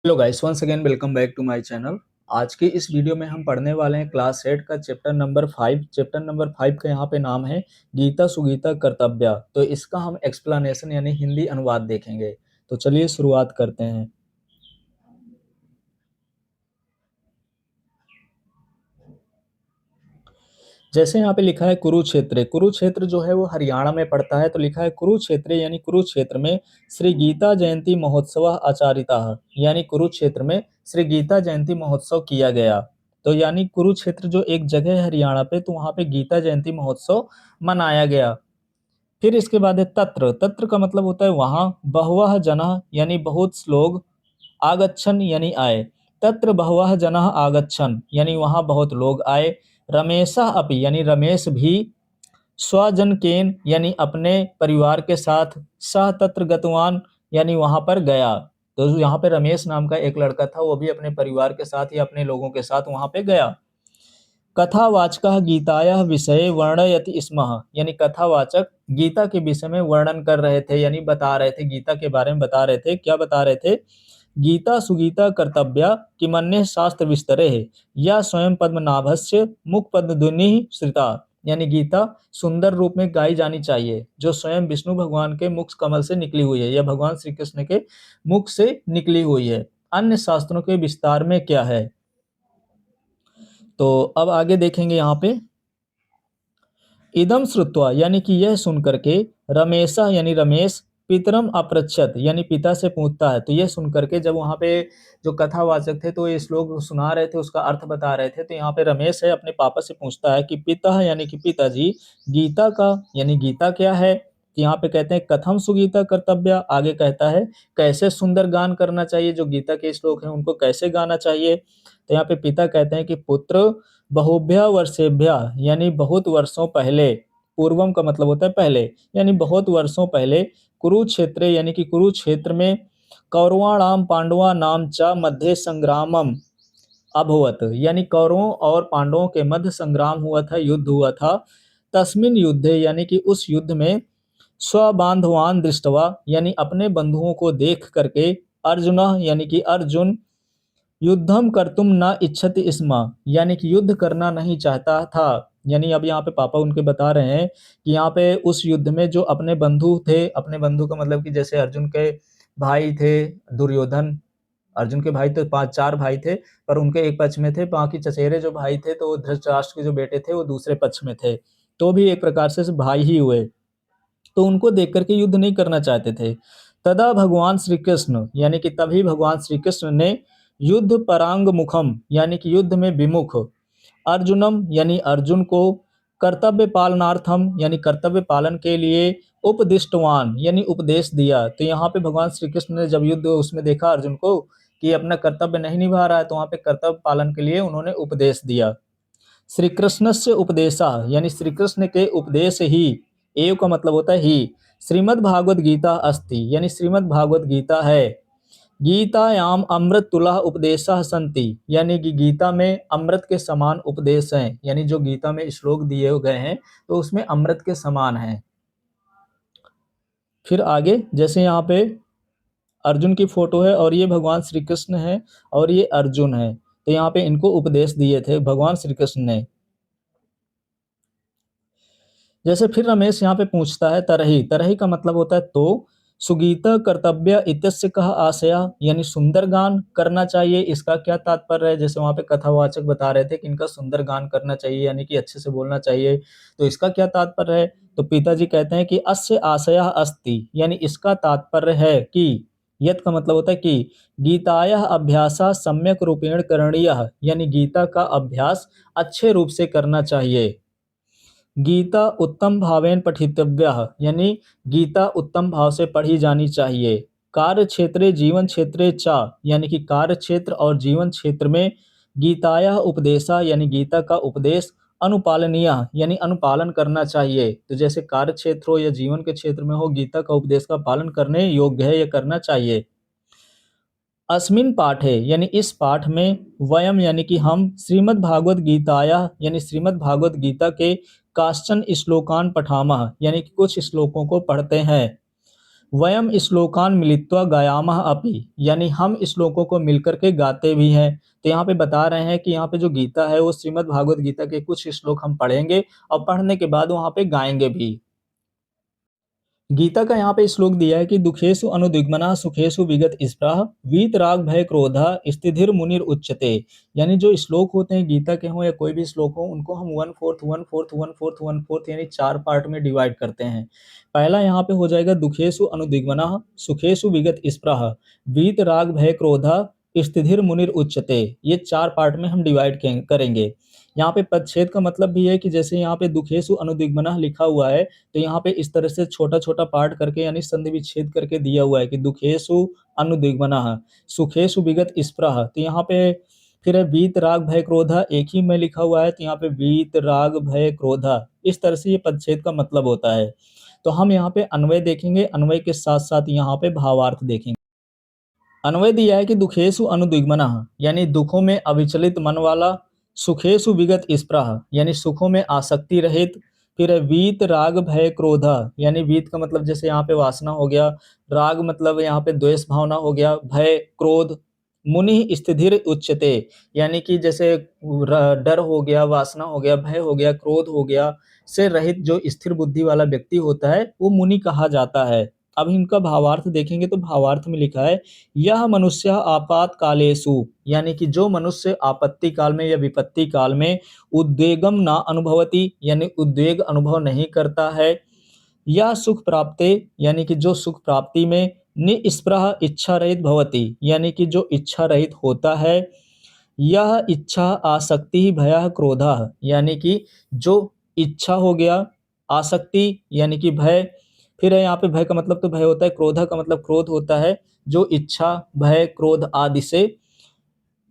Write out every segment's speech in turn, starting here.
Hello guys, once again welcome back to my channel. आज के इस वीडियो में हम पढ़ने वाले हैं क्लास 8 का चैप्टर नंबर 5 का यहाँ पे नाम है गीता सुगीता कर्तव्य। तो इसका हम एक्सप्लेनेशन यानी हिंदी अनुवाद देखेंगे। तो चलिए शुरुआत करते हैं। जैसे यहाँ पे लिखा है कुरुक्षेत्र। कुरुक्षेत्र जो है वो हरियाणा में पड़ता है। तो लिखा है कुरुक्षेत्र यानी कुरुक्षेत्र में श्री गीता जयंती महोत्सव आचारिता, यानी कुरुक्षेत्र में श्री गीता जयंती महोत्सव किया गया। तो यानी कुरुक्षेत्र जो एक जगह है हरियाणा पे, तो वहां पे गीता जयंती महोत्सव मनाया गया। फिर इसके बाद है तत्र। तत्र का मतलब होता है वहां। बहवः जनः यानी बहुत लोग। आगच्छन यानी आए। तत्र बहवः जनः आगच्छन यानी वहां बहुत लोग आए। रमेशः अपि यानी रमेश भी। स्वजनकेन यानी अपने परिवार के साथ। सह तत्र गतवान यानी वहां पर गया। तो यहाँ पे रमेश नाम का एक लड़का था, वो भी अपने परिवार के साथ या अपने लोगों के साथ वहां पे गया। कथावाचकः गीतायाः विषये वर्णयति स्मः यानी कथावाचक गीता के विषय में वर्णन कर रहे थे, यानी बता रहे थे, गीता के बारे में बता रहे थे। क्या बता रहे थे? गीता सुगीता कर्तव्या किमन्य शास्त्र विस्तरे है या स्वयं पद्मनाभस्य मुख पद्मध्वनि श्रिता, यानी गीता सुंदर रूप में गाई जानी चाहिए जो स्वयं विष्णु भगवान के मुख कमल से निकली हुई है या भगवान श्री कृष्ण के मुख से निकली हुई है। अन्य शास्त्रों के विस्तार में क्या है? तो अब आगे देखेंगे यहाँ पे। इदम श्रुत्वा यानी कि यह सुन करके। रमेशा यानी रमेश। पितरम अपृच्छत यानी पिता से पूछता है। तो यह सुन करके जब वहां पे जो कथावाचक थे तो ये श्लोक सुना रहे थे, उसका अर्थ बता रहे थे, तो यहाँ पे रमेश है अपने पापा से पूछता है कि पिता यानी कि पिताजी, गीता का यानी गीता क्या है? तो यहाँ पे कहते हैं कथम सुगीता कर्तव्य। आगे कहता है कैसे सुंदर गान करना चाहिए, जो गीता के श्लोक हैं उनको कैसे गाना चाहिए। तो यहाँ पे पिता कहते हैं कि पुत्र बहुभ्य वर्षेभ्य यानी बहुत वर्षों पहले। पूर्वम का मतलब होता है पहले, यानी बहुत वर्षों पहले। कुरुक्षेत्र यानी कि कुरुक्षेत्र में। कौरवाणाम पांडवा नाम च मध्य संग्रामम अभवत यानी कौरवों और पांडवों के मध्य संग्राम हुआ था, युद्ध हुआ था। तस्मिन युद्धे यानी कि उस युद्ध में। स्वबांधवान दृष्टवा यानी अपने बंधुओं को देख करके। अर्जुन यानी कि अर्जुन। युद्धम कर्तुम न इच्छति स्म यानी कि युद्ध करना नहीं चाहता था। यानी अब यहाँ पे पापा उनके बता रहे हैं कि यहाँ पे उस युद्ध में जो अपने बंधु थे, अपने बंधु का मतलब कि जैसे अर्जुन के भाई थे दुर्योधन। अर्जुन के भाई तो 5-4 भाई थे, पर उनके एक पक्ष में थे, बाकी चचेरे जो भाई थे तो धृतराष्ट्र के जो बेटे थे वो दूसरे पक्ष में थे। तो भी एक प्रकार से भाई ही हुए। तो उनको देख करके युद्ध नहीं करना चाहते थे। तदा भगवान श्री कृष्ण यानी कि तभी भगवान श्री कृष्ण ने। युद्ध परांग मुखम यानी कि युद्ध में विमुख। अर्जुनम यानी अर्जुन को। कर्तव्य पालनार्थम यानी कर्तव्य पालन के लिए। उपदिष्टवान यानी उपदेश दिया। तो यहाँ पे भगवान श्री कृष्ण ने जब युद्ध उसमें देखा अर्जुन को कि अपना कर्तव्य नहीं निभा रहा है, तो वहां पे कर्तव्य पालन के लिए उन्होंने उपदेश दिया। श्री कृष्ण से उपदेशा यानी श्री कृष्ण के उपदेश ही। एव का मतलब होता है ही। श्रीमद् भागवत गीता अस्ति यानी श्रीमद् भागवत गीता है। गीतायाम अमृत तुला उपदेशा संति यानी कि गीता में अमृत के समान उपदेश हैं, यानी जो गीता में श्लोक दिए गए हैं तो उसमें अमृत के समान हैं। फिर आगे जैसे यहाँ पे अर्जुन की फोटो है और ये भगवान श्री कृष्ण है और ये अर्जुन है, तो यहाँ पे इनको उपदेश दिए थे भगवान श्री कृष्ण ने। जैसे फिर रमेश यहाँ पे पूछता है तरही। तरही का मतलब होता है तो। सुगीता कर्तव्य इत्यस्य कह आशया यानी सुंदर गान करना चाहिए, इसका क्या तात्पर्य है? जैसे वहां पे कथावाचक बता रहे थे कि इनका सुंदर गान करना चाहिए यानी कि अच्छे से बोलना चाहिए, तो इसका क्या तात्पर्य है? तो पिताजी कहते हैं कि अस्य आशया अस्ति यानी इसका तात्पर्य है कि। यत का मतलब होता है कि। गीताया अभ्यासा सम्यक रूपेण करणीय यानी गीता का अभ्यास अच्छे रूप से करना चाहिए। गीता उत्तम भावेन पठितव्य यानी गीता उत्तम भाव से पढ़ी जानी चाहिए। कार्य क्षेत्रे जीवन क्षेत्रे चा यानी कि कार्य क्षेत्र और जीवन क्षेत्र में। गीताया उपदेशा यानी गीता का उपदेश। अनुपालनीय यानी अनुपालन करना चाहिए। तो जैसे कार्य क्षेत्र हो या जीवन के क्षेत्र में हो, गीता का उपदेश का पालन करने योग्य है, या करना चाहिए। अस्मिन पाठे यानी इस पाठ में। वयम यानी कि हम श्रीमद् भागवत गीताया यानी श्रीमद् भागवत गीता के। काश्चन श्लोकान पठामः यानी कि कुछ श्लोकों को पढ़ते हैं। वयम श्लोकान मिलित्वा गायामः अपि, यानी हम श्लोकों को मिलकर के गाते भी हैं। तो यहाँ पे बता रहे हैं कि यहाँ पे जो गीता है वो श्रीमद् भागवत गीता के कुछ श्लोक हम पढ़ेंगे और पढ़ने के बाद वहाँ पे गाएंगे भी। गीता का यहाँ पे श्लोक दिया है कि दुखेषु अनुद्विग्मनः सुखेषु विगत स्पृहः वीतराग भय क्रोधः स्थितिर् मुनिर उच्यते। यानी जो श्लोक होते हैं गीता के हों या कोई भी श्लोक हो, उनको हम 1/4 1/4 1/4 1/4 यानी 4 पार्ट में डिवाइड करते हैं। पहला यहाँ पे हो जाएगा दुखेषु अनुद्विग्मनः सुखेषु विगत स्पृहः वीतराग भय क्रोधः स्थितिर् मुनिर उच्यते। ये 4 पार्ट में हम डिवाइड करेंगे। यहाँ पे पदच्छेद का मतलब भी है कि जैसे यहाँ पे दुखेषु अनुद्विग्मनः लिखा हुआ है, तो यहाँ पे इस तरह से छोटा-छोटा पार्ट करके यानी संधि विच्छेद करके दिया हुआ है कि दुखेषु अनुद्विग्मनः, सुखेषु विगत स्पृहः। तो यहाँ पे फिर है वीत राग भय क्रोधः, एक ही में लिखा हुआ है, तो यहाँ पे वीत राग भय क्रोधः। इस तरह से ये पदच्छेद का मतलब होता है। तो हम यहाँ पे अन्वय देखेंगे, अन्वय के साथ-साथ यहाँ पे भावार्थ देखेंगे। अन्वय दिया है कि दुखेषु अनुद्विग्मनः, यानी दुखों में अविचलित मन वाला, सुखेषु विगत स्पृहः, यानी सुखों में आसक्ति रहित। फिर है वीत राग भय क्रोधः, यानी वीत का मतलब जैसे यहाँ पे वासना हो गया, राग मतलब यहाँ पे द्वेष भावना हो गया, भय क्रोध। मुनि स्थितिर् उच्यते, यानी कि जैसे डर हो गया, वासना हो गया, भय हो गया, क्रोध हो गया से रहित जो स्थिर बुद्धि वाला व्यक्ति होता है वो मुनि कहा जाता है। अब इनका भावार्थ देखेंगे तो भावार्थ में लिखा है यह मनुष्य आपातकालेषु, यानी कि जो मनुष्य आपत्ति काल में या विपत्ति काल में उद्वेगम ना अनुभवति, यानी उद्वेग अनुभव नहीं करता है, या सुख प्राप्ते, यानी कि जो सुख प्राप्ति में निस्पृह इच्छा रहित भवति, यानी कि जो इच्छा रहित होता है, यह इच्छा आसक्ति भयः क्रोधः, यानी कि जो इच्छा हो गया, आसक्ति यानी कि भय, फिर है यहाँ पे भय का मतलब तो भय होता है, क्रोध का मतलब क्रोध होता है, जो इच्छा भय क्रोध आदि से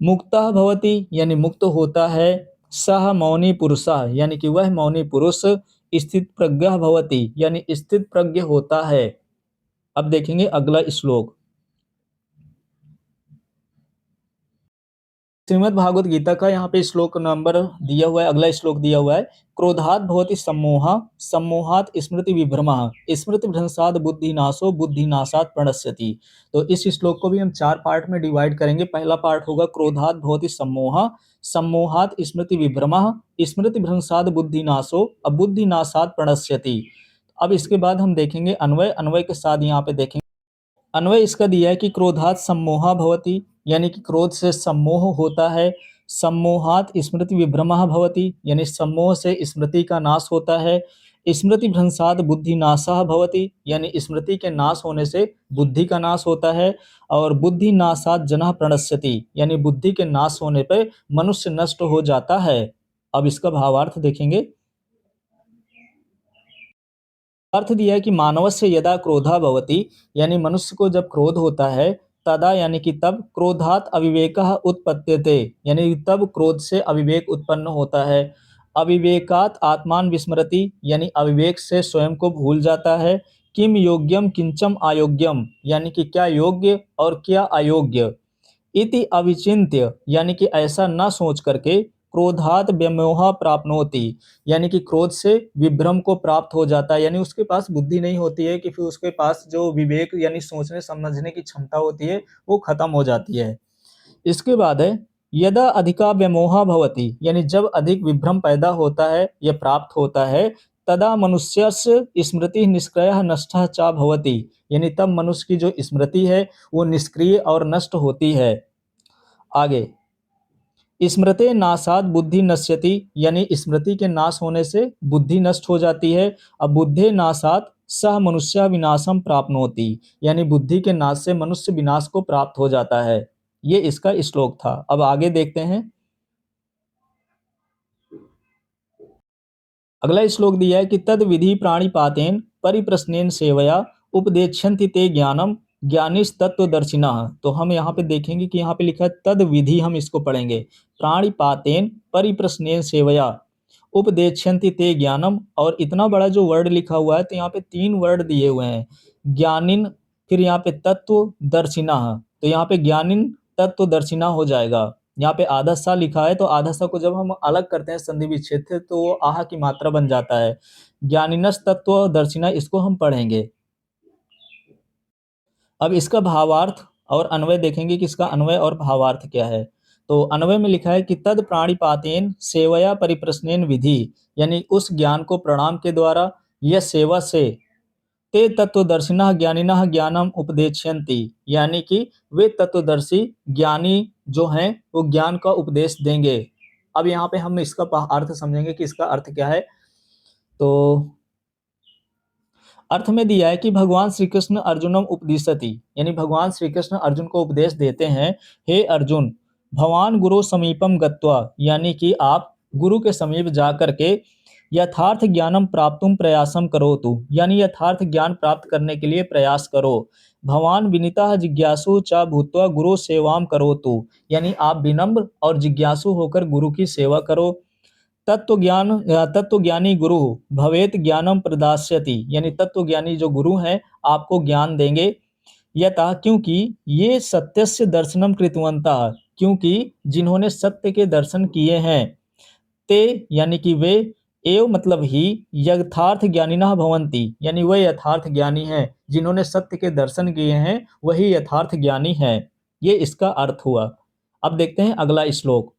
मुक्तः भवति, यानी मुक्त होता है, सह मौनी पुरुषः, यानी कि वह मौनी पुरुष स्थित प्रज्ञः भवति, यानी स्थित प्रज्ञ होता है। अब देखेंगे अगला श्लोक। श्रीमद् भागवत गीता का यहाँ पे श्लोक नंबर दिया हुआ है, अगला श्लोक दिया हुआ है, क्रोधात् भवति सम्मोहः सम्मोहात् स्मृति विभ्रमः स्मृति भ्रंशात् बुद्धिनाशो बुद्धिनाशात् प्रणश्यति। तो इस श्लोक को भी हम 4 पार्ट में डिवाइड करेंगे। पहला पार्ट होगा क्रोधात् भवति सम्मोहः सम्मोहात् स्मृति विभ्रमः स्मृति भ्रंशात् बुद्धिनाशो बुद्धिनाशात् प्रणश्यति। अब इसके बाद हम देखेंगे अन्वय, अन्वय के साथ यहाँ पे देखेंगे अन्वय इसका दिया है कि क्रोधात् सम्मोहा भवति, यानी कि क्रोध से सम्मोह होता है, सम्मोहात् स्मृति विभ्रमः भवति, यानी सम्मोह से स्मृति का नाश होता है, स्मृति भ्रंशात् बुद्धि नाशः भवति, यानी स्मृति के नाश होने से बुद्धि का नाश होता है, और बुद्धि नाशात् जनः प्रणश्यति, यानी बुद्धि के नाश होने पर मनुष्य नष्ट हो जाता है। अब इसका भावार्थ देखेंगे। अर्थ दिया है कि मानवस्य यदा क्रोधा भवति, यानी मनुष्य को जब क्रोध होता है, तदा यानी कि तब क्रोधात् अविवेकः उत्पद्यते, यानी तब क्रोध से अविवेक उत्पन्न होता है। अविवेकात् आत्मान विस्मरति, यानी अविवेक से स्वयं को भूल जाता है। किम योग्यम किंचम अयोग्यम, यानी कि क्या योग्य और क्या अयोग्य। इति अविचिन्त्य, यानी कि ऐसा न सोच करके क्रोधात् व्यामोह प्राप्नोति, यानी कि क्रोध से विभ्रम को प्राप्त हो जाता है, यानी उसके पास बुद्धि नहीं होती है कि फिर उसके पास जो विवेक यानी सोचने समझने की क्षमता होती है वो खत्म हो जाती है। इसके बाद है यदा अधिका व्यामोह भवति, यानी जब अधिक विभ्रम पैदा होता है या प्राप्त होता है, तदा मनुष्यस्य स्मृति निष्क्रियः नष्टः च भवति, यानी तब मनुष्य की जो स्मृति है वो निष्क्रिय और नष्ट होती है। आगे स्मृते नाशात बुद्धि नश्यति, यानी स्मृति के नाश होने से बुद्धि नष्ट हो जाती है। अब बुद्धे नाशात सह मनुष्य विनाशम प्राप्नोति, यानी बुद्धि के नाश से मनुष्य विनाश को प्राप्त हो जाता है। ये इसका श्लोक था। अब आगे देखते हैं। अगला श्लोक दिया है कि तद विधि प्राणिपातेन परिप्रश्नेन सेवया उपदेक्षन्ति ते ज्ञानम ज्ञानिस तत्वदर्शिनः। तो हम यहाँ पे देखेंगे कि यहाँ पे लिखा है तद विधि, हम इसको पढ़ेंगे। प्राणिपातेन परिप्रश्नेन सेवया उपदेक्षन्ति ते ज्ञानम, और इतना बड़ा जो वर्ड लिखा हुआ है तो यहाँ पे 3 वर्ड दिए हुए हैं, ज्ञानिन, फिर यहाँ पे तत्वदर्शिनः, तो यहाँ पे ज्ञानिन तत्वदर्शिना हो जाएगा। यहाँ पे आधा सा लिखा है, तो आधा सा को जब हम अलग करते हैं संधि विच्छेद से तो वो आह की मात्रा बन जाता है। ज्ञानिनस तत्व दर्शिना, इसको हम पढ़ेंगे। अब इसका भावार्थ और अन्वय देखेंगे कि इसका अन्वय और भावार्थ क्या है। तो अन्वय में लिखा है कि तद प्राणिपातेन सेवया परिप्रश्नेन विधि, यानी उस ज्ञान को प्रणाम के द्वारा या सेवा से ते तत्वदर्शिनः ज्ञानिनः ज्ञानम उपदेशयन्ति, यानी कि वे तत्वदर्शी ज्ञानी जो हैं वो ज्ञान का उपदेश देंगे। अब यहाँ पे हम इसका अर्थ समझेंगे कि इसका अर्थ क्या है। तो अर्थ में दिया है कि भगवान श्री कृष्ण अर्जुनम उपदिशति, यानी भगवान श्री कृष्ण अर्जुन को उपदेश देते हैं, हे अर्जुन भवान गुरु समीपम गत्वा, यानी कि आप गुरु के समीप जा करके यथार्थ ज्ञानम प्राप्तुम प्रयासम करोतु, यानी यथार्थ ज्ञान प्राप्त करने के लिए प्रयास करो। भवान विनीता जिज्ञासु च भूत्वा गुरु सेवाम करोतु, यानी आप विनम्र और जिज्ञासु होकर गुरु की सेवा करो। तत्वज्ञानी गुरु भवेत ज्ञानम प्रदास्यति, यानी तत्वज्ञानी जो गुरु हैं आपको ज्ञान देंगे। यथा, क्योंकि ये सत्यस्य दर्शनम कृतवन्तः, क्योंकि जिन्होंने सत्य के दर्शन किए हैं। ते, यानी कि वे, एव मतलब ही, यथार्थ ज्ञानिनः भवन्ति, यानी वे यथार्थ ज्ञानी हैं, जिन्होंने सत्य के दर्शन किए हैं वही यथार्थ ज्ञानी हैं। ये इसका अर्थ हुआ। अब देखते हैं अगला श्लोक।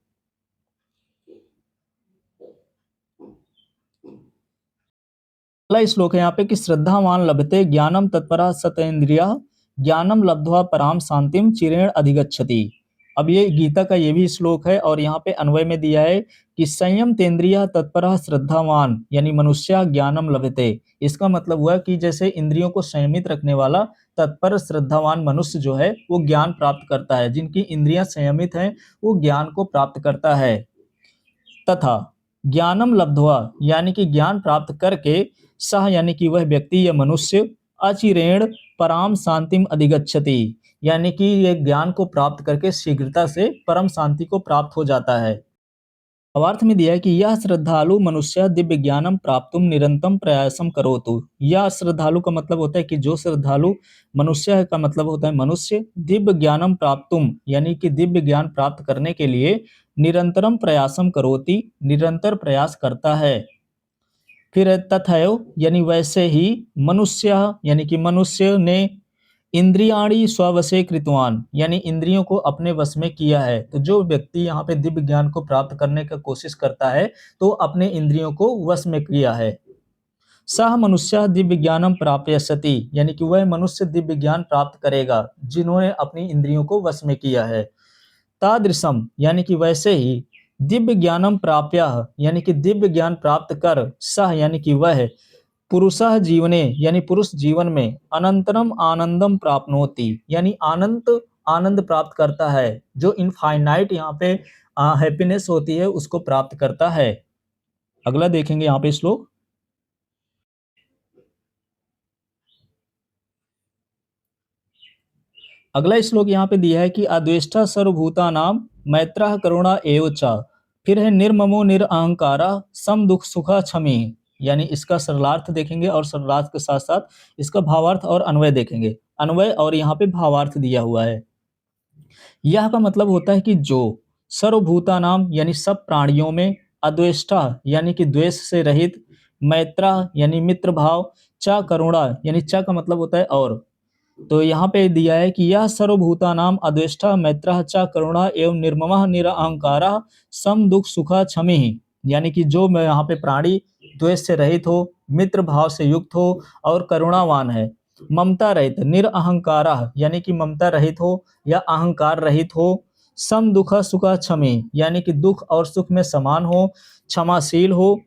अगला श्लोक है यहाँ पे कि श्रद्धावान लभते ज्ञानम तत्परः सतेन्द्रियः ज्ञानम लब्ध्वा पराम शांतिम चिरेण अधिगच्छति। अब ये गीता का ये भी श्लोक है और यहाँ पे अन्वय में दिया है कि संयम तेन्द्रियः तत्परः श्रद्धावान, यानी मनुष्य ज्ञानम लभते। इसका मतलब हुआ कि जैसे इंद्रियों को संयमित रखने वाला तत्पर श्रद्धावान मनुष्य जो है वो ज्ञान प्राप्त करता है। जिनकी इंद्रियां संयमित हैं वो ज्ञान को प्राप्त करता है। तथा ज्ञानम लब्ध्वा, यानी कि ज्ञान प्राप्त करके, सह, यानी कि वह व्यक्ति या मनुष्य, अचिरेण पराम शांतिम अधिगच्छति, यानी कि यह ज्ञान को प्राप्त करके शीघ्रता से परम शांति को प्राप्त हो जाता है। भावार्थ में दिया है कि यह श्रद्धालु मनुष्य दिव्य ज्ञानम प्राप्तुम निरंतम प्रयासम करोतु। यह श्रद्धालु का मतलब होता है कि जो श्रद्धालु मनुष्य का मतलब होता है मनुष्य, दिव्य ज्ञानम प्राप्तुम, यानी कि दिव्य ज्ञान प्राप्त करने के लिए निरंतरम प्रयासम करोति, निरंतर प्रयास करता है। फिर तथैव, यानी वैसे ही, मनुष्य, यानी कि मनुष्य ने इंद्रियाणि स्ववशे कृतवान, यानी इंद्रियों को अपने वश में किया है। तो जो व्यक्ति यहाँ पे दिव्य ज्ञान को प्राप्त करने का कोशिश करता है तो अपने इंद्रियों को वश में किया है। सह मनुष्य दिव्य ज्ञानम प्राप्यसति, यानी कि वह मनुष्य दिव्य ज्ञान प्राप्त करेगा जिन्होंने अपनी इंद्रियों को वश में किया है। तादृशम, यानी कि वैसे ही, दिव्य ज्ञानम प्राप्य, यानी कि दिव्य ज्ञान प्राप्त कर, सह, यानी कि वह, पुरुषः जीवने, यानी पुरुष जीवन में, अनंतरम आनंदम प्राप्नोति, यानी आनंद प्राप्त करता है। जो इनफाइनाइट यहाँ पे हैप्पीनेस होती है उसको प्राप्त करता है। अगला देखेंगे यहाँ पे श्लोक। अगला श्लोक यहाँ पे दिया है कि अद्वेष्टा सर्वभूतानां मैत्रः करुणा एव च। फिर है निर्ममो निरअहंकारा सम दुख सुखा क्षमी, यानी इसका सरलार्थ देखेंगे और सरलार्थ के साथ साथ इसका भावार्थ और अन्वय देखेंगे। अन्वय और यहाँ पे भावार्थ दिया हुआ है। यह का मतलब होता है कि जो सर्वभूतानाम, यानी सब प्राणियों में, अद्वेष्टा, यानी कि द्वेष से रहित, मैत्रा, यानी मित्र भाव, च करुणा, यानी च का मतलब होता है और। तो यहाँ पे दिया है कि यह सर्वभूतानाम अद्वेष्टा मैत्रः च करुणा एवं निर्ममः निरअहंकारः सम दुख सुखा क्षमी, यानी कि जो यहाँ पे प्राणी द्वेष से रहित हो, मित्र भाव से युक्त हो और करुणावान है, ममता रहित, निरअहंकारः, यानी कि ममता रहित हो या अहंकार रहित हो, सम दुख सुख क्षमी, यानी कि दुख और सुख में समान हो, क्षमाशील हो,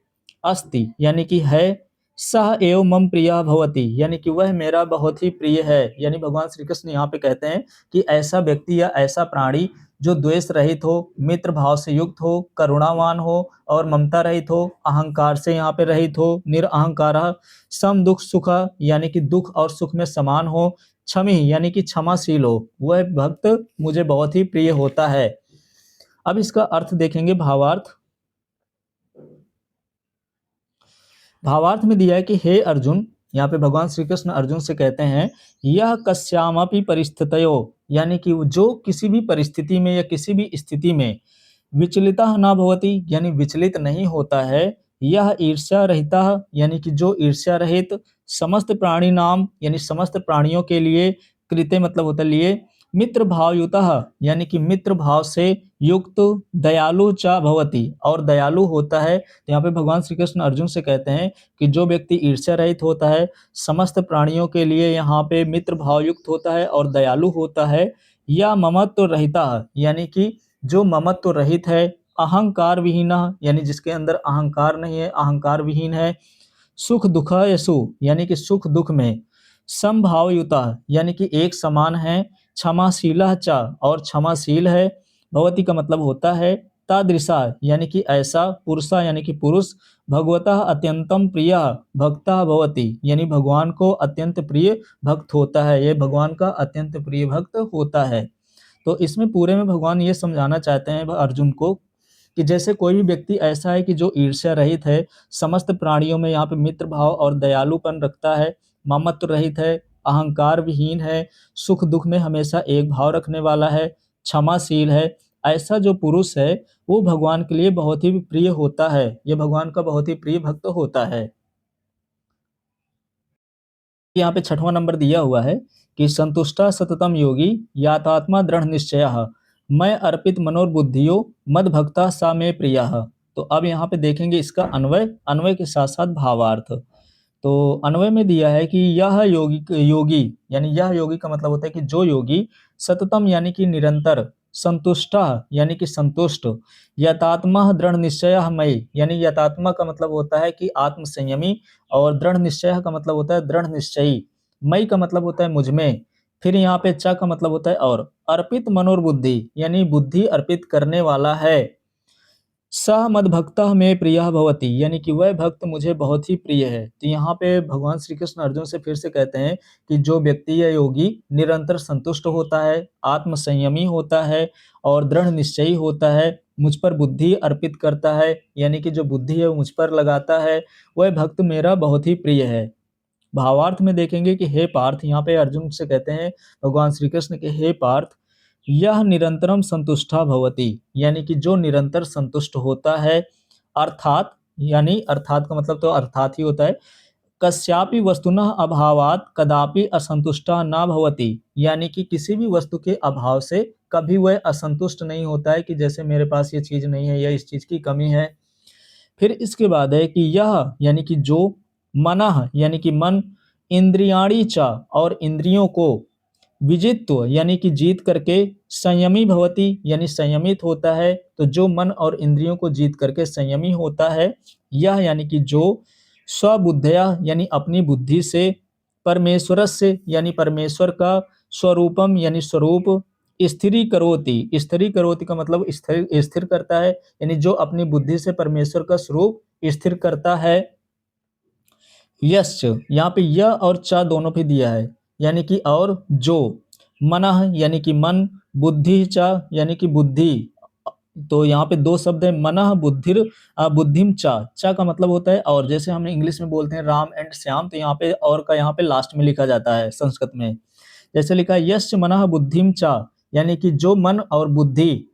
अस्ति, यानी कि है, सह एव मम प्रिया भवति, यानी कि वह मेरा बहुत ही प्रिय है। यानी भगवान श्री कृष्ण यहाँ पे कहते हैं कि ऐसा व्यक्ति या ऐसा प्राणी जो द्वेष रहित हो, मित्र भाव से युक्त हो, करुणावान हो और ममता रहित हो, अहंकार से यहाँ पे रहित हो, निरअहंकारः, सम दुख सुख, यानी कि दुख और सुख में समान हो, क्षमी, यानी कि क्षमाशील हो, वह भक्त मुझे बहुत ही प्रिय होता है। अब इसका अर्थ देखेंगे, भावार्थ। भावार्थ में दिया है कि हे अर्जुन, यहाँ पे भगवान श्री कृष्ण अर्जुन से कहते हैं, यह कस्यामपि परिस्थितयो, यानी कि जो किसी भी परिस्थिति में या किसी भी स्थिति में विचलिता न भवति, यानी विचलित नहीं होता है। यह ईर्ष्या रहिता, यानी कि जो ईर्ष्या रहित, समस्त प्राणी नाम, यानी समस्त प्राणियों के लिए, कृते मतलब होता है लिए, मित्र भावयुतः यानी कि मित्र भाव से युक्त, दयालु च भवति और दयालु होता है। तो यहाँ पे भगवान श्री कृष्ण अर्जुन से कहते हैं कि जो व्यक्ति ईर्ष्या रहित होता है, समस्त प्राणियों के लिए यहाँ पे मित्र भाव युक्त होता है और दयालु होता है, या ममत्व रहिता यानी कि जो ममत्व रहित है, अहंकार विहीनः यानी जिसके अंदर अहंकार नहीं है, अहंकार विहीन है, सुख दुःखयसु यानी कि सुख दुःख में, समभावयुतः यानी कि एक समान है, क्षमाशीलः च और क्षमाशील है, भवति का मतलब होता है, तादृशा यानी कि ऐसा, पुरुषा यानी कि पुरुष, भगवतः अत्यंतम प्रियः भक्तः भवति यानी भगवान को अत्यंत प्रिय भक्त होता है, ये भगवान का अत्यंत प्रिय भक्त होता है। तो इसमें पूरे में भगवान ये समझाना चाहते हैं अर्जुन को कि जैसे कोई भी व्यक्ति ऐसा है कि जो ईर्ष्या रहित है, समस्त प्राणियों में यहाँ पे मित्र भाव और दयालुपन रखता है, ममत्व रहित है, अहंकार विहीन है, सुख दुःख में हमेशा एक भाव रखने वाला है, क्षमाशील है, ऐसा जो पुरुष है वो भगवान के लिए बहुत ही प्रिय होता है, ये भगवान का बहुत ही प्रिय भक्त होता है। यहाँ पे 6वां नंबर दिया हुआ है कि संतुष्टा सततम योगी यातात्मा दृढ़ निश्चयः मैं अर्पित मनोर्बुद्धियो मद भक्ता सा मे प्रियः। तो अब यहाँ पे देखेंगे इसका अन्वय, अन्वय के साथ साथ भावार्थ। तो अन्वय में दिया है कि यह योगी यानी यह योगी का मतलब होता है कि जो योगी, सततम यानी कि निरंतर, संतुष्टः यानी कि संतुष्ट, यतात्मः दृढ़ निश्चयः मयि यानी यतात्मा का मतलब होता है कि आत्म संयमी, और दृढ़ निश्चय का मतलब होता है दृढ़ निश्चयी, मई का मतलब होता है मुझ में, फिर यहाँ पे च का मतलब होता है और, अर्पित मनोर्बुद्धि यानी बुद्धि अर्पित करने वाला है, सह मद्भक्तः में प्रियः भवति यानी कि वह भक्त मुझे बहुत ही प्रिय है। तो यहाँ पे भगवान श्री कृष्ण अर्जुन से फिर से कहते हैं कि जो व्यक्ति या योगी निरंतर संतुष्ट होता है, आत्म संयमी होता है और दृढ़ निश्चयी होता है, मुझ पर बुद्धि अर्पित करता है यानी कि जो बुद्धि है वो मुझ पर लगाता है, वह भक्त मेरा बहुत ही प्रिय है। भावार्थ में देखेंगे कि हे पार्थ, यहाँ पे अर्जुन से कहते हैं भगवान श्री कृष्ण के हे पार्थ, यह निरंतरम संतुष्टा भवति यानी कि जो निरंतर संतुष्ट होता है, अर्थात यानी अर्थात का मतलब तो अर्थात ही होता है, कस्यापि वस्तुनः अभावात कदापि असंतुष्टा न भवति यानी कि किसी भी वस्तु के अभाव से कभी वह असंतुष्ट नहीं होता है कि जैसे मेरे पास ये चीज नहीं है या इस चीज की कमी है। फिर इसके बाद है कि यह यानी कि जो, मनः यानी कि मन, इंद्रियाणी च और इंद्रियों को, विजित्व यानी कि जीत करके, संयमी भवति यानी संयमित होता है। तो जो मन और इंद्रियों को जीत करके संयमी होता है, यह यानी कि जो, स्वबुद्धया यानी अपनी बुद्धि से, परमेश्वरस्य यानी परमेश्वर का, स्वरूपम यानी स्वरूप, स्थिरीकरोति, स्थिरीकरोति का मतलब स्थिर स्थिर करता है यानी जो अपनी बुद्धि से परमेश्वर का स्वरूप स्थिर करता है। यश्च यहाँ पे य और च दोनों पे दिया है यानी कि और जो, मनः यानी कि मन, बुद्धि च यानी कि बुद्धि, तो यहाँ पे दो शब्द है, मनः बुद्धिर, बुद्धिम च का मतलब होता है और, जैसे हम इंग्लिश में बोलते हैं राम एंड श्याम, तो यहाँ पे और का यहाँ पे लास्ट में लिखा जाता है संस्कृत में। जैसे लिखा है यश्च मनः बुद्धिम च यानी कि जो मन और बुद्धि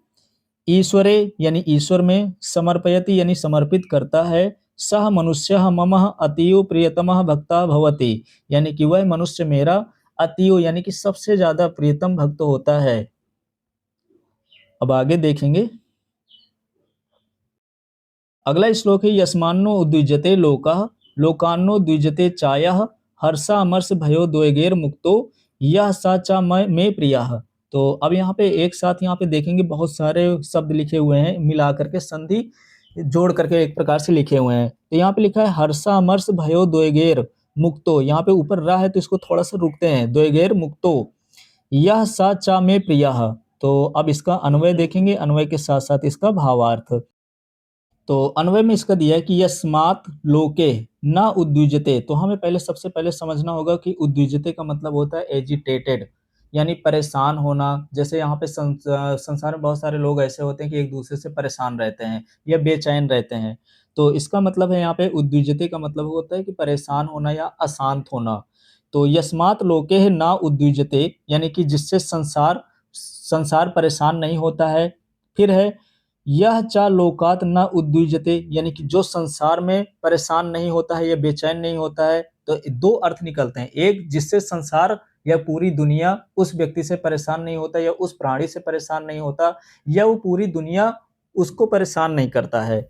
ईश्वरे यानी ईश्वर में, समर्पयति यानी समर्पित करता है, सह मनुष्य मम अतीव प्रियतम भक्ता भवति यानी कि वह मनुष्य मेरा अतीव यानी कि सबसे ज्यादा प्रियतम भक्त होता है। अब आगे देखेंगे, अगला श्लोक है यस्मान्नो उद्विजते लोकः लोकान्नो द्विजते चायः हर्षामर्ष भयो द्वेगैर मुक्तो यह सा चा मैं प्रियः। तो अब यहाँ पे एक साथ यहाँ पे देखेंगे बहुत सारे शब्द लिखे हुए हैं, मिला करके संधि जोड़ करके एक प्रकार से लिखे हुए हैं। तो यहाँ पे लिखा है हर्षामर्ष भयो द्वेगैर मुक्तो, यहाँ पे ऊपर रा है तो इसको थोड़ा सा रुकते हैं, द्वेगैर मुक्तो यह सा चा में प्रियः। तो अब इसका अन्वय देखेंगे, अन्वय के साथ साथ इसका भावार्थ। तो अन्वय में इसका दिया है कि यस्मात् लोके न उद्विजते, तो हमें पहले सबसे पहले समझना होगा कि उद्विजते का मतलब होता है एजिटेटेड यानी परेशान होना। जैसे यहाँ पे संसार में बहुत सारे लोग ऐसे होते हैं कि एक दूसरे से परेशान रहते हैं या बेचैन रहते हैं, तो इसका मतलब है यहाँ पे उद्विजते का मतलब होता है कि परेशान होना या अशांत होना। तो यस्मात् लोके है ना उद्विजते यानी कि जिससे संसार संसार परेशान नहीं होता है। फिर है यह चा लोकात न उद्विजते यानी कि जो संसार में परेशान नहीं होता है या बेचैन नहीं होता है। तो दो अर्थ निकलते हैं, एक जिससे संसार या पूरी दुनिया उस व्यक्ति से परेशान नहीं होता या उस प्राणी से परेशान नहीं होता या वो पूरी दुनिया उसको परेशान नहीं करता है।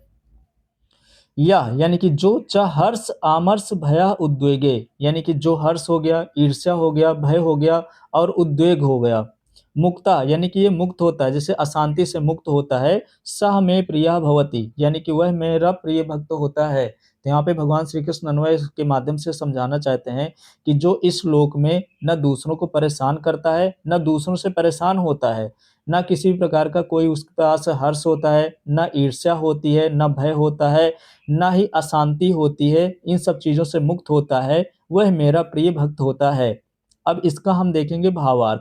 या यानी कि जो च हर्ष आमर्ष भया उद्वेगे, यानी कि जो हर्ष हो गया, ईर्ष्या हो गया, भय हो गया और उद्वेग हो गया। मुक्ता यानी कि ये मुक्त होता है, जैसे अशांति से मुक्त होता है। सह में प्रियः भवति, यानी कि वह मेरा प्रिय भक्त होता है। तो यहाँ पे भगवान श्री कृष्ण अन्वय के माध्यम से समझाना चाहते हैं कि जो इस श्लोक में न दूसरों को परेशान करता है, न दूसरों से परेशान होता है, ना किसी भी प्रकार का कोई उसके पास हर्ष होता है, ना ईर्ष्या होती है, ना भय होता है, ना ही अशांति होती है, इन सब चीज़ों से मुक्त होता है, वह मेरा प्रिय भक्त होता है। अब इसका हम देखेंगे भावार्थ।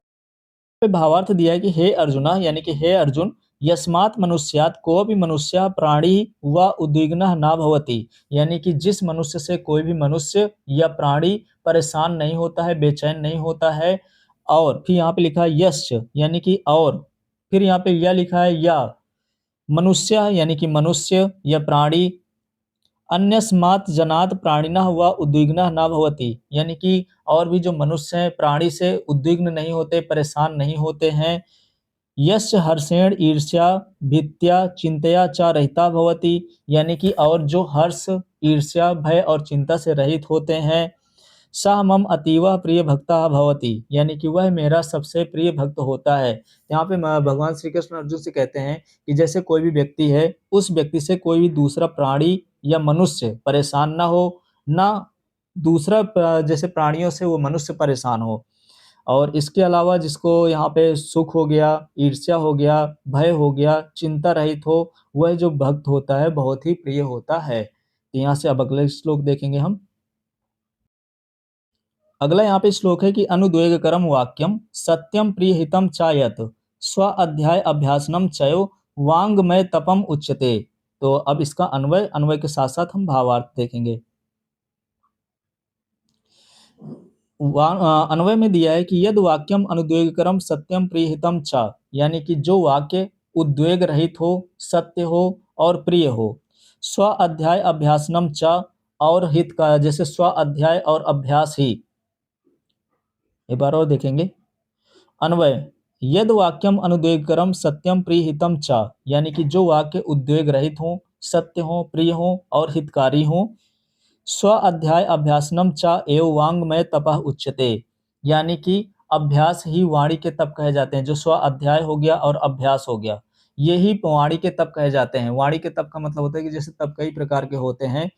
पे भावार्थ दिया है कि हे अर्जुना, यानी कि हे अर्जुन, यस्मात् मनुष्यात् कोऽपि मनुष्यः प्राणी व उद्विग्नः न भवति, यानी कि जिस मनुष्य से कोई भी मनुष्य या प्राणी परेशान नहीं होता है, बेचैन नहीं होता है। और फिर यहाँ पे लिखा है यश्च, यानी कि और, फिर यहाँ पे यह लिखा है या, मनुष्य यानी कि मनुष्य या प्राणी, अन्यस्मात् जनात् प्राणिनः व उद्विग्नः न भवति, यानी कि और भी जो मनुष्य हैं प्राणी से उद्विग्न नहीं होते, परेशान नहीं होते हैं। यस्य हर्षेण ईर्ष्या भीत्या चिंतया च रहिता भवति, यानी कि और जो हर्ष, ईर्ष्या, भय और चिंता से रहित होते हैं। सः मम अतीव प्रिय भक्तः भवति, यानी कि वह मेरा सबसे प्रिय भक्त होता है। यहाँ पे भगवान श्री कृष्ण अर्जुन से कहते हैं कि जैसे कोई भी व्यक्ति है, उस व्यक्ति से कोई भी दूसरा प्राणी या मनुष्य परेशान ना हो, ना दूसरा जैसे प्राणियों से वो मनुष्य परेशान हो। और इसके अलावा जिसको यहाँ पे सुख हो गया, ईर्ष्या हो गया, भय हो गया, चिंता रहित हो, वह जो भक्त होता है बहुत ही प्रिय होता है। तो यहाँ से अब अगले श्लोक देखेंगे हम। अगला यहाँ पे श्लोक है कि अनुद्वेगकरम वाक्यम सत्यम प्रियहितम चायत स्व अध्याय अभ्यासनम चयो वांगमय तपम उच्यते। तो अब इसका अन्वय के साथ साथ हम भावार्थ देखेंगे। अन्वय में दिया है कि यद वाक्यम अनुद्वेगकरम सत्यम प्रियहितम च, यानी कि जो वाक्य उद्वेग रहित हो, सत्य हो और प्रिय हो। स्व अध्याय अभ्यासनम च, और हित का, जैसे स्व अध्याय और अभ्यास ही। एक बार और देखेंगे अन्वय। यद वाक्यम अनुद्वेगकरम सत्यम प्रियहितम च, यानी कि जो वाक्य उद्वेग रहित हो, सत्य हो, प्रिय हो और हितकारी हो। स्व अध्याय अभ्यासनम च एव वांग्मय तपः उच्यते, यानी कि अभ्यास ही वाणी के तप कहे जाते हैं। जो स्व अध्याय हो गया और अभ्यास हो गया, ये ही वाणी के तप कहे जाते हैं। वाणी के तप का मतलब होता है कि जैसे तप कई प्रकार के होते हैं,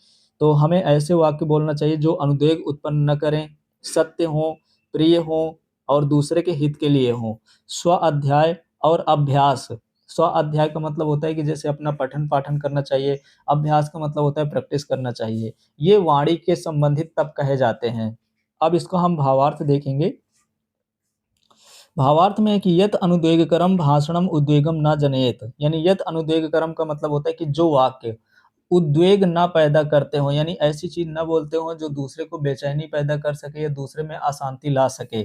तो हमें ऐसे वाक्य बोलना चाहिए जो अनुद्वेग उत्पन्न न करें, सत्य हो, प्रिय हो और दूसरे के हित के लिए हो। स्व अध्याय और अभ्यास। स्व अध्याय का मतलब होता है कि जैसे अपना पठन पाठन करना चाहिए, अभ्यास का मतलब होता है प्रैक्टिस करना चाहिए। ये वाणी के संबंधित तप कहे जाते हैं। अब इसको हम भावार्थ देखेंगे। भावार्थ में है कि यत अनुद्वेगकरम भाषणम उद्वेगम न जनयेत, यानी यत अनुद्वेगकरम का मतलब होता है कि जो वाक्य उद्वेग ना पैदा करते हो, यानी ऐसी चीज ना बोलते हो जो दूसरे को बेचैनी पैदा कर सके या दूसरे में अशांति ला सके।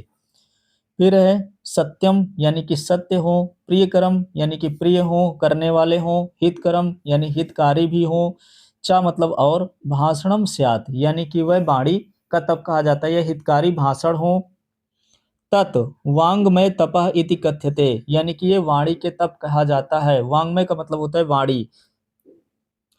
फिर है सत्यम, यानी कि सत्य हो, प्रियकरम यानी कि प्रिय हो, करने वाले हो, हितकरम यानी हितकारी भी हो, चा मतलब और, भाषणम स्यात् यानी कि वह वाणी का तप कहा जाता है, यह हितकारी भाषण हो। तत् वांग्मय तपः इति कथ्यते, यानी कि ये वाणी के तप कहा जाता है। वांग्मय का मतलब होता है वाणी।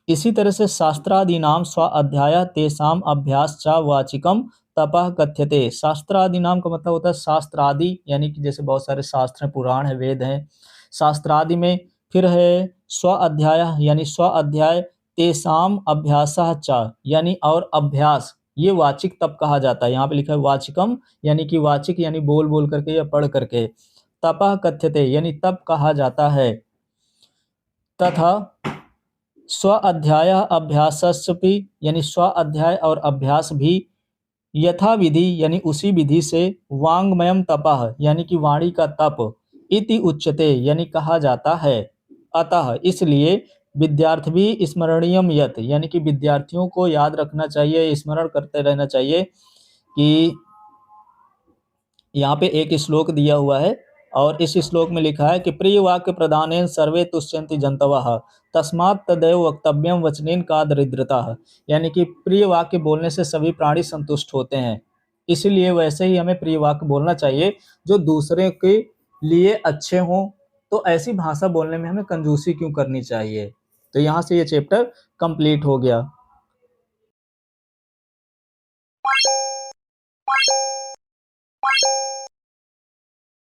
इसी तरह से शास्त्रादीनाम स्व अध्याय तेषाम अभ्यास च वाचिकम तपः कथ्यते। शास्त्रादीनाम का मतलब होता है शास्त्रादि, यानी कि जैसे बहुत सारे शास्त्र हैं, पुराण है, वेद हैं, शास्त्रादि में। फिर है स्व अध्याय, यानी स्व अध्याय, तेषाम अभ्यासः च, यानी और अभ्यास, ये वाचिक तप कहा जाता है। यहाँ पे लिखा है वाचिकम, यानी कि वाचिक यानी बोल बोल करके या पढ़ करके। तपः कथ्यते यानी तप कहा जाता है। तथा स्व अध्याय अभ्यासस्पि, यानी स्व अध्याय और अभ्यास भी, यथा विधि यानी उसी विधि से, वांग्मयम तपः यानी कि वाणी का तप, इति उच्यते यानी कहा जाता है। अतः इसलिए विद्यार्थी भी स्मरणीयम यत, यानी कि विद्यार्थियों को याद रखना चाहिए, स्मरण करते रहना चाहिए कि यहाँ पे एक श्लोक दिया हुआ है और इस श्लोक में लिखा है कि प्रिय वाक्य प्रदानेन सर्वे तुष्यन्ति जंतवः तस्मात् तदेव वक्तव्यम वचनेन का दरिद्रता, यानी कि प्रिय वाक्य बोलने से सभी प्राणी संतुष्ट होते हैं। इसीलिए वैसे ही हमें प्रिय वाक्य बोलना चाहिए जो दूसरे के लिए अच्छे हों। तो ऐसी भाषा बोलने में हमें कंजूसी क्यों करनी चाहिए? तो यहाँ से ये चैप्टर कंप्लीट हो गया।